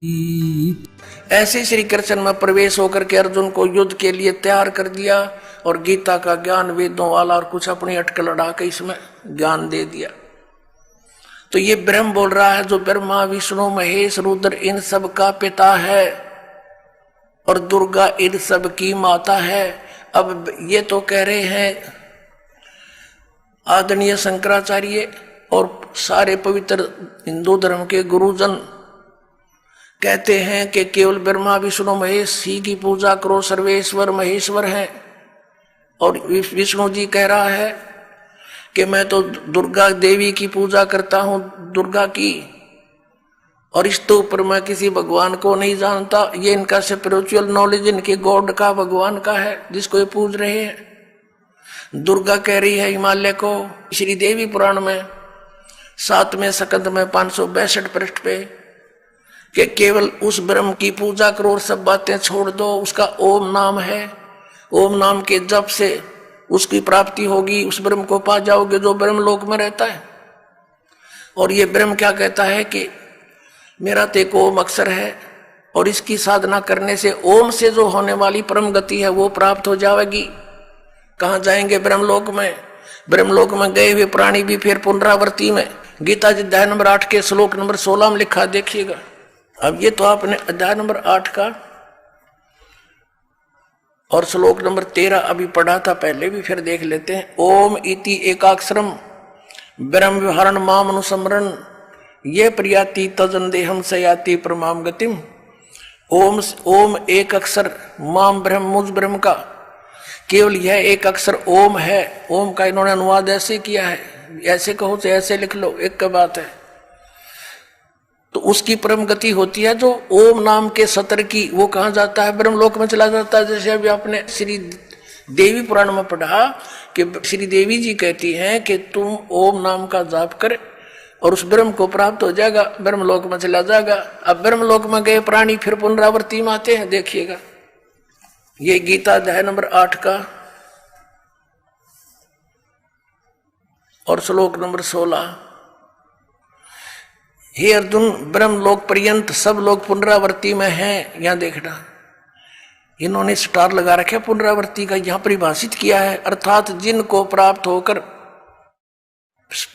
ऐसे श्री कृष्ण में प्रवेश होकर के अर्जुन को युद्ध के लिए तैयार कर दिया और गीता का ज्ञान वेदों वाला और कुछ अपनी अटकल लड़ा के इसमें ज्ञान दे दिया। तो ये ब्रह्म बोल रहा है जो ब्रह्मा विष्णु महेश रुद्र इन सब का पिता है और दुर्गा इन सब की माता है। अब ये तो कह रहे हैं आदरणीय शंकराचार्य और सारे पवित्र हिंदू धर्म के गुरुजन कहते हैं कि केवल ब्रह्मा विष्णु महेश ही की पूजा करो, सर्वेश्वर महेश्वर है। और विष्णु जी कह रहा है कि मैं तो दुर्गा देवी की पूजा करता हूं, दुर्गा की, और इस तो ऊपर मैं किसी भगवान को नहीं जानता। ये इनका स्पिरिचुअल नॉलेज इनके गॉड का, भगवान का है जिसको ये पूज रहे हैं। दुर्गा कह रही है हिमालय को श्री देवी पुराण में 7वें स्कंद में 562 पृष्ठ पे कि केवल उस ब्रह्म की पूजा करो और सब बातें छोड़ दो। उसका ओम नाम है, ओम नाम के जप से उसकी प्राप्ति होगी, उस ब्रह्म को पा जाओगे जो ब्रह्म लोक में रहता है। और ये ब्रह्म क्या कहता है कि मेरा तो एक ओम अक्षर है और इसकी साधना करने से ओम से जो होने वाली परम गति है वो प्राप्त हो जाएगी। कहाँ जाएंगे? ब्रह्मलोक में। ब्रह्मलोक में गए हुए प्राणी भी फिर पुनरावृत्ति में। गीता जी अध्याय नंबर 8 के श्लोक नंबर 16 में लिखा, देखिएगा। अब ये तो आपने अध्याय नंबर 8 का और श्लोक नंबर 13 अभी पढ़ा था पहले भी, फिर देख लेते हैं। ओम इति एकाक्षरम ब्रह्म विहरण माम अनुसमरण ये प्रियाति तजन देहम सयाति परमाम गतिम। ओम एक अक्षर, माम ब्रह्म मुझ ब्रह्म का, केवल यह एक अक्षर ओम है। ओम का इन्होंने अनुवाद ऐसे किया है, ऐसे कहो तो ऐसे लिख लो, एक का बात है। तो उसकी परम गति होती है जो ओम नाम के सतर की, वो कहाँ जाता है? ब्रह्मलोक में चला जाता है। जैसे अभी आपने श्री देवी पुराण में पढ़ा कि श्री देवी जी कहती हैं कि तुम ओम नाम का जाप कर और उस ब्रह्म को प्राप्त हो जाएगा, ब्रह्मलोक में चला जाएगा। अब ब्रह्मलोक में गए प्राणी फिर पुनरावृत्ति में आते हैं, देखिएगा। ये गीता अध्याय नंबर 8 का और श्लोक नंबर 16। हे अर्जुन, ब्रह्मलोक पर्यंत सब लोग पुनरावृत्ति में हैं। यहां देखना, इन्होंने स्टार लगा रखे पुनरावृत्ति का, यहां परिभाषित किया है, अर्थात जिनको प्राप्त होकर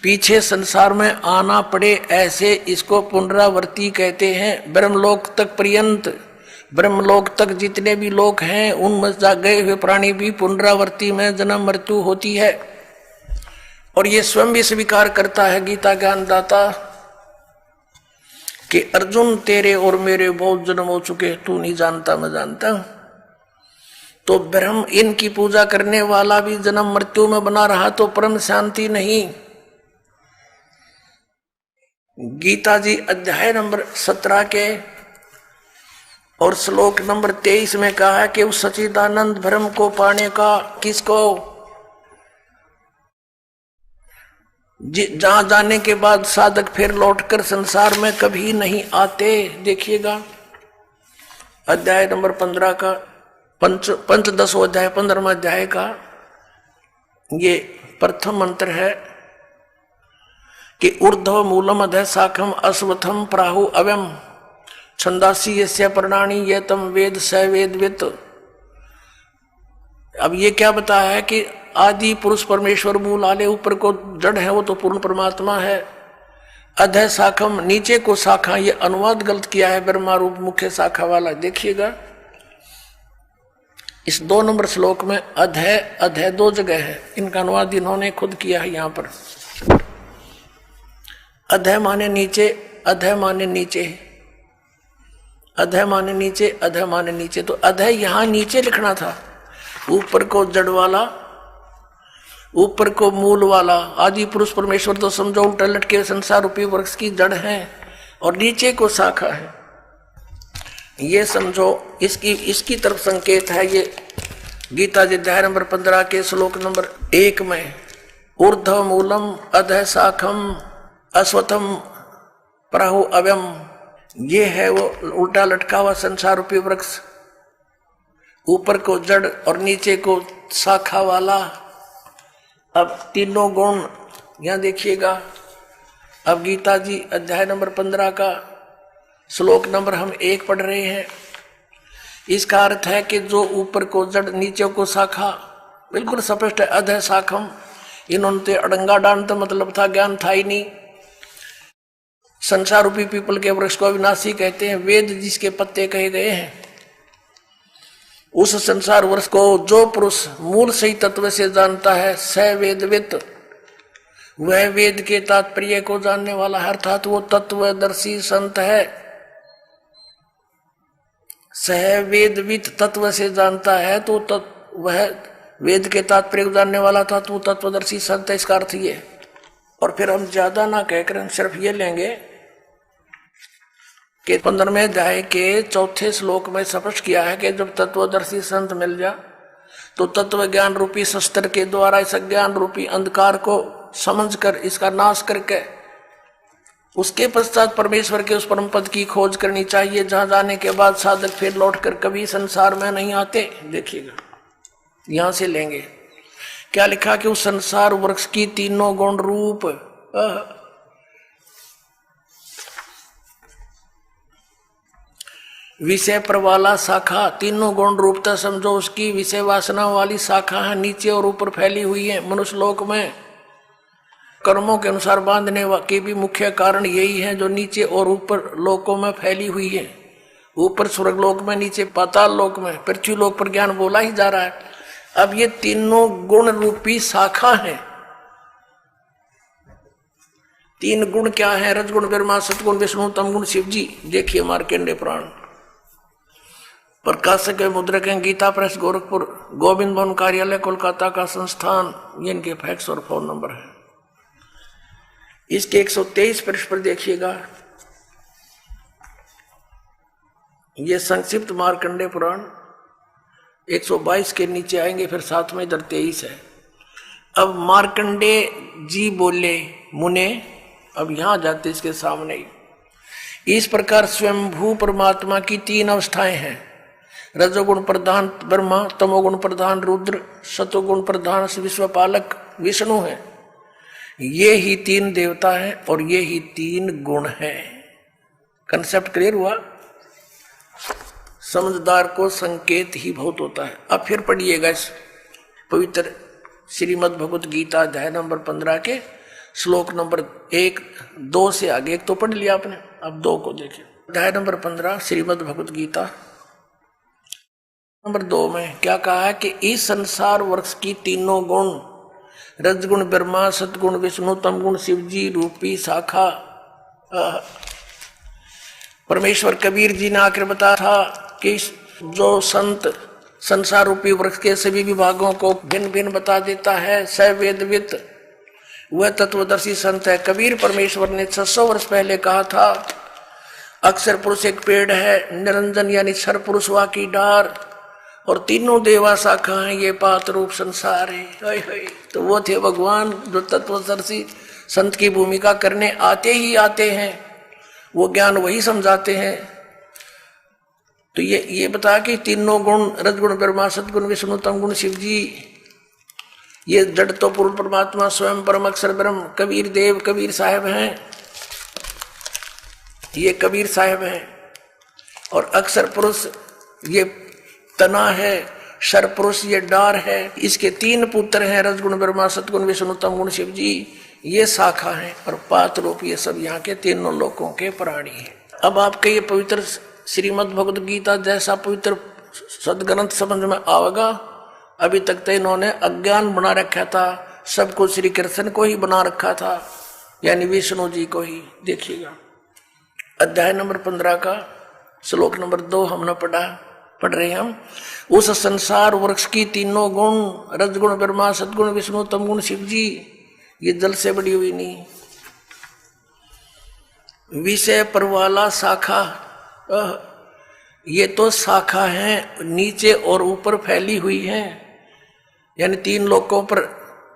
पीछे संसार में आना पड़े, ऐसे इसको पुनरावृत्ति कहते हैं। ब्रह्मलोक तक पर्यंत, ब्रह्मलोक तक जितने भी लोग हैं उनमें गए हुए प्राणी भी पुनरावृत्ति में जन्म मृत्यु होती है। और ये स्वयं भी स्वीकार करता है गीता ज्ञानदाता कि अर्जुन तेरे और मेरे बहुत जन्म हो चुके, तू नहीं जानता मैं जानता हूं। तो ब्रह्म इनकी पूजा करने वाला भी जन्म मृत्यु में बना रहा तो परम शांति नहीं। गीता जी अध्याय नंबर 17 के और श्लोक नंबर 23 में कहा है कि उस सच्चिदानंद ब्रह्म को पाने का किसको, जहां जाने के बाद साधक फिर लौटकर संसार में कभी नहीं आते। देखिएगा अध्याय नंबर 15 का पंचदशो अध्याय 15वां अध्याय का ये प्रथम मंत्र है कि ऊर्ध्व मूलम अधः शाखम अश्वत्थम प्राहु अव्यम छंदासी यस्य पर्णानि ये तम वेद स वेदवित्। अब ये क्या बताया है कि आदि पुरुष परमेश्वर मूल आले ऊपर को जड़ है, वो तो पूर्ण परमात्मा है। अधः शाखम नीचे को शाखा, ये अनुवाद गलत किया है ब्रह्मा रूप मुख्य शाखा वाला। देखिएगा इस 2 नंबर श्लोक में अधः अधः 2 जगह है, इनका अनुवाद इन्होंने खुद किया है। यहां पर अधः माने नीचे, अधः माने नीचे, अधः माने नीचे, अधः माने नीचे। तो अधः यहां नीचे लिखना था, ऊपर को जड़ वाला, ऊपर को मूल वाला। आदि पुरुष परमेश्वर तो समझो उल्टा लटके संसार रूपी वृक्ष की जड़ है और नीचे को शाखा है, ये समझो। इसकी तरफ संकेत है ये गीता जी अध्याय नंबर 15 के श्लोक नंबर 1 में। ऊर्ध्व मूलम अधः शाखम अश्वत्थम प्राहु अव्यम, ये है वो उल्टा लटका हुआ संसार रूपी वृक्ष, ऊपर को जड़ और नीचे को शाखा वाला। अब तीनों गुण यहां देखिएगा। अब गीता जी अध्याय नंबर 15 का श्लोक नंबर हम 1 पढ़ रहे हैं। इसका अर्थ है कि जो ऊपर को जड़ नीचे को शाखा, बिल्कुल स्पष्ट है। अध शाखम, इन्होंने अड़ंगा डांड तो मतलब था, ज्ञान था ही नहीं। संसार रूपी पीपल के वृक्ष को अविनाशी कहते हैं। वेद जिसके पत्ते कहे गए हैं, उस संसार वृक्ष को जो पुरुष मूल सही तत्व से जानता है, स वेदवित, वह वेद के तात्पर्य को जानने वाला है, अर्थात वो तत्वदर्शी संत है। सह वेदवित तत्व से जानता है तो वह वेद के तात्पर्य को जानने वाला था, तो तत्वदर्शी संत है, इसका अर्थ ये। और फिर हम ज्यादा ना कहकर हम सिर्फ ये लेंगे कि 15वें अध्याय के 4 श्लोक में स्पष्ट किया है कि जब तत्वदर्शी संत मिल जा तो तत्व ज्ञान रूपी शस्त्र के द्वारा इस ज्ञान रूपी अंधकार को समझकर इसका नाश करके उसके पश्चात परमेश्वर के उस परम पद की खोज करनी चाहिए, जहां जाने के बाद साधक फिर लौटकर कभी संसार में नहीं आते। देखिएगा, यहां से लेंगे क्या लिखा कि उस संसार वृक्ष की तीनों गुण रूप विषय पर वाला शाखा, तीनों गुण रूपता समझो उसकी विषय वासना वाली शाखा है, नीचे और ऊपर फैली हुई है। मनुष्य लोक में कर्मों के अनुसार बांधने के भी मुख्य कारण यही है, जो नीचे और ऊपर लोकों में फैली हुई है। ऊपर स्वर्ग लोक में, नीचे पाताल लोक में, पृथ्वी लोक पर ज्ञान बोला ही जा रहा है। अब ये तीनों गुण रूपी शाखा है। 3 गुण क्या है? रजगुण ब्रह्मा, सतगुण विष्णु, तमगुण शिव जी। देखिए मार्कंडेय पुराण, प्रकाशक मुद्रक हैं, गीता प्रेस गोरखपुर, गोविंद भवन कार्यालय कोलकाता का संस्थान। ये इनके फैक्स और फोन नंबर है। इसके 123 पृष्ठ पर देखिएगा, ये संक्षिप्त मार्कंडेय पुराण 122 के नीचे आएंगे, फिर साथ में इधर 23 है। अब मार्कंडेय जी बोले, मुने, अब यहां जाते इसके सामने ही। इस प्रकार स्वयंभू परमात्मा की 3 अवस्थाएं हैं। रजोगुण प्रधान ब्रह्मा, तमोगुण प्रधान रुद्र, सतोगुण प्रधान विश्वपालक विष्णु है। ये ही 3 देवता हैं और ये ही 3 गुण हैं। कंसेप्ट क्लियर हुआ? समझदार को संकेत ही बहुत होता है। अब फिर पढ़िएगा इस पवित्र श्रीमद् भगवत गीता अध्याय नंबर 15 के श्लोक नंबर 1, 2 से आगे। एक तो पढ़ लिया आपने, अब 2 को देखिए। अध्याय नंबर 15 श्रीमद् भगवत गीता नंबर 2 में क्या कहा है कि इस संसार वृक्ष की तीनों गुण, रजगुण ब्रह्मा, सतगुण विष्णु, तमगुण शिव जी रूपी शाखा, परमेश्वर कबीर जी ने आकर बताया था कि जो संत संसार रूपी वृक्ष के सभी विभागों को भिन्न भिन्न बता देता है, सवेदवित, वह तत्वदर्शी संत है। कबीर परमेश्वर ने 600 वर्ष पहले कहा था, अक्षर पुरुष एक पेड़ है, निरंजन यानी क्षर पुरुष वा की डार, और तीनों देवा शाखा है, ये पात रूप संसार है। तो वो थे भगवान जो तत्वदर्शी संत की भूमिका करने आते ही आते हैं, वो ज्ञान वही समझाते हैं। तो ये बता कि तीनों गुण, रजगुण ब्रह्मा, सतगुण विष्णु, तमगुण शिव जी, ये जड़ तो पूर्ण परमात्मा स्वयं परम अक्षर ब्रह्म कबीर देव कबीर साहब हैं। ये कबीर साहब हैं। और अक्षर पुरुष ये तना है, शर पुरुष ये डार है। इसके 3 पुत्र हैं, रजगुण ब्रह्मा, सतगुण विष्णु, तमगुण शिव जी, ये शाखा है। और पात रूप ये सब यहाँ के तीनों लोकों के प्राणी हैं। अब आपके ये पवित्र श्रीमद् भगवद गीता जैसा पवित्र सदग्रंथ समझ में आवेगा। अभी तक तो इन्होंने अज्ञान बना रखा था, सब कुछ श्री कृष्ण को ही बना रखा था, यानी विष्णु जी को ही। देखिएगा अध्याय नंबर 15 का श्लोक नंबर 2 हमने पढ़ रहे हैं हम। उस संसार वृक्ष की तीनों गुण, रजगुण ब्रह्मा, सतगुण विष्णु, तमगुण शिव जी, ये जल से बड़ी हुई नहीं। विषय पर वाला शाखा, ये तो शाखा है, नीचे और ऊपर फैली हुई है, यानी 3 लोकों पर,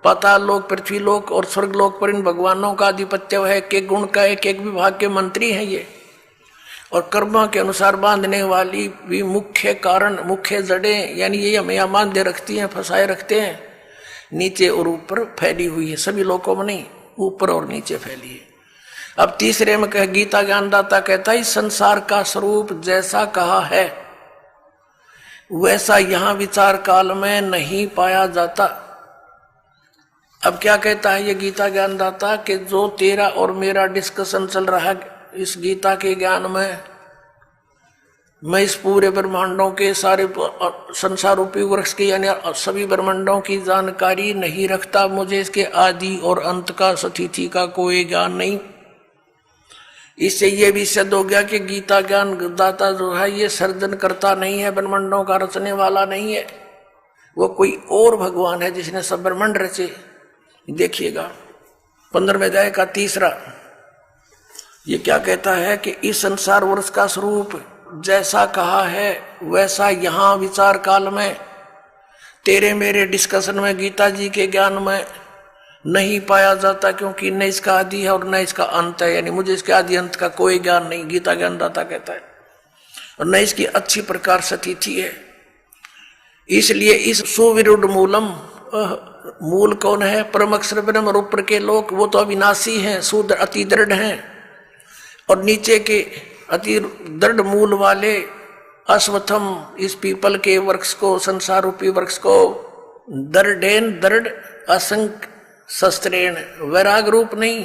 पाताल लोक, पृथ्वी लोक और स्वर्ग लोक पर इन भगवानों का आधिपत्य है। एक गुण का एक विभाग के मंत्री हैं ये। और कर्मा के अनुसार बांधने वाली भी मुख्य कारण, मुख्य जड़ें, यानी ये हमें बांधे रखती हैं, फंसाए रखते हैं, नीचे और ऊपर फैली हुई है। सभी लोकों में नहीं, ऊपर और नीचे फैली है। अब तीसरे में कह गीता ज्ञानदाता कहता है इस संसार का स्वरूप जैसा कहा है वैसा यहां विचार काल में नहीं पाया जाता। अब क्या कहता है ये गीता ज्ञानदाता कि जो तेरा और मेरा डिस्कशन चल रहा है इस गीता के ज्ञान में, मैं इस पूरे ब्रह्मांडों के सारे संसार रूपी वृक्ष की यानी सभी ब्रह्मांडों की जानकारी नहीं रखता। मुझे इसके आदि और अंत का स्थिति का कोई ज्ञान नहीं। इससे ये भी सिद्ध हो गया कि गीता ज्ञान दाता जो है ये सर्जन करता नहीं है, ब्रह्मांडों का रचने वाला नहीं है, वो कोई और भगवान है जिसने सब ब्रह्मांड रचे। देखिएगा 15वें अध्याय का 3 ये क्या कहता है कि इस संसार वर्ष का स्वरूप जैसा कहा है वैसा यहाँ विचार काल में तेरे मेरे डिस्कशन में गीता जी के ज्ञान में नहीं पाया जाता, क्योंकि न इसका आदि है और न इसका अंत है, यानी मुझे इसके आदि अंत का कोई ज्ञान नहीं, गीता ज्ञानदाता कहता है, और न इसकी अच्छी प्रकार स्थिति है। इसलिए इस सुविरुद्ध मूलम, मूल कौन है? परम अक्षर ब्रह्म और ऊपर के लोक वो तो अविनाशी हैं, शुद्ध अति दृढ़ हैं, और नीचे के अति दृढ़ मूल वाले अश्वत्थम इस पीपल के वृक्ष को, संसार रूपी वृक्ष को दृढ़ेन दृढ़ असंग शस्त्रेण, वैराग रूप नहीं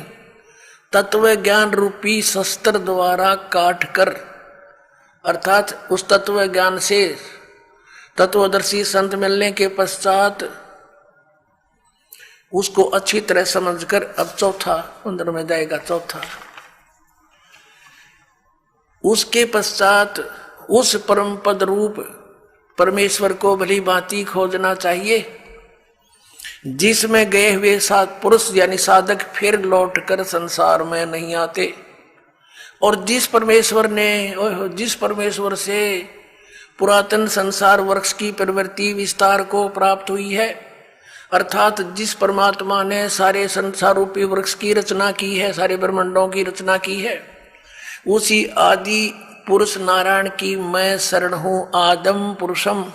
तत्व ज्ञान रूपी शस्त्र द्वारा काट कर, अर्थात उस तत्व ज्ञान से तत्वदर्शी संत मिलने के पश्चात उसको अच्छी तरह समझकर अब चौथा 15 में जाएगा। चौथा उसके पश्चात उस परम पद रूप परमेश्वर को भली भांति खोजना चाहिए जिसमें गए हुए पुरुष यानी साधक फिर लौटकर संसार में नहीं आते, और जिस परमेश्वर से पुरातन संसार वृक्ष की प्रवृत्ति विस्तार को प्राप्त हुई है, अर्थात जिस परमात्मा ने सारे संसार रूपी वृक्ष की रचना की है, सारे ब्रह्मांडों की रचना की है, उसी आदि पुरुष नारायण की मैं शरण हूं आदम पुरुषम।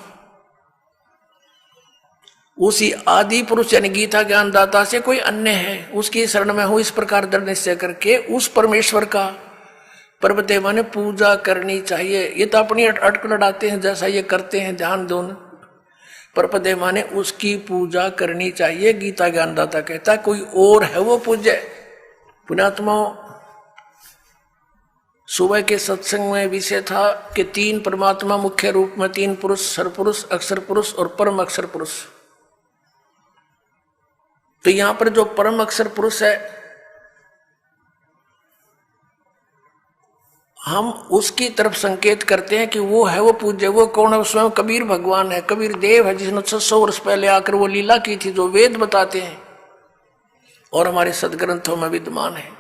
उसी आदि पुरुष यानी गीता ज्ञानदाता से कोई अन्य है उसकी शरण में हूं, इस प्रकार दृढ़ निश्चय करके उस परमेश्वर का पर्वतेवा ने पूजा करनी चाहिए। ये तो अपनी अटक लड़ाते हैं जैसा ये करते हैं, ध्यान दो, परपदेवा ने उसकी पूजा करनी चाहिए। गीता ज्ञानदाता कहता है कोई और है वो पूज्य। पुण्यात्माओं, सुबह के सत्संग में विषय था कि 3 परमात्मा मुख्य रूप में, 3 पुरुष, सरपुरुष, अक्षर पुरुष और परम अक्षर पुरुष। तो यहां पर जो परम अक्षर पुरुष है हम उसकी तरफ संकेत करते हैं कि वो है वो पूज्य। वो कौन है? स्वयं कबीर भगवान है, कबीर देव है, जिसने 600 वर्ष पहले आकर वो लीला की थी जो वेद बताते हैं और हमारे सदग्रंथों में विद्यमान है।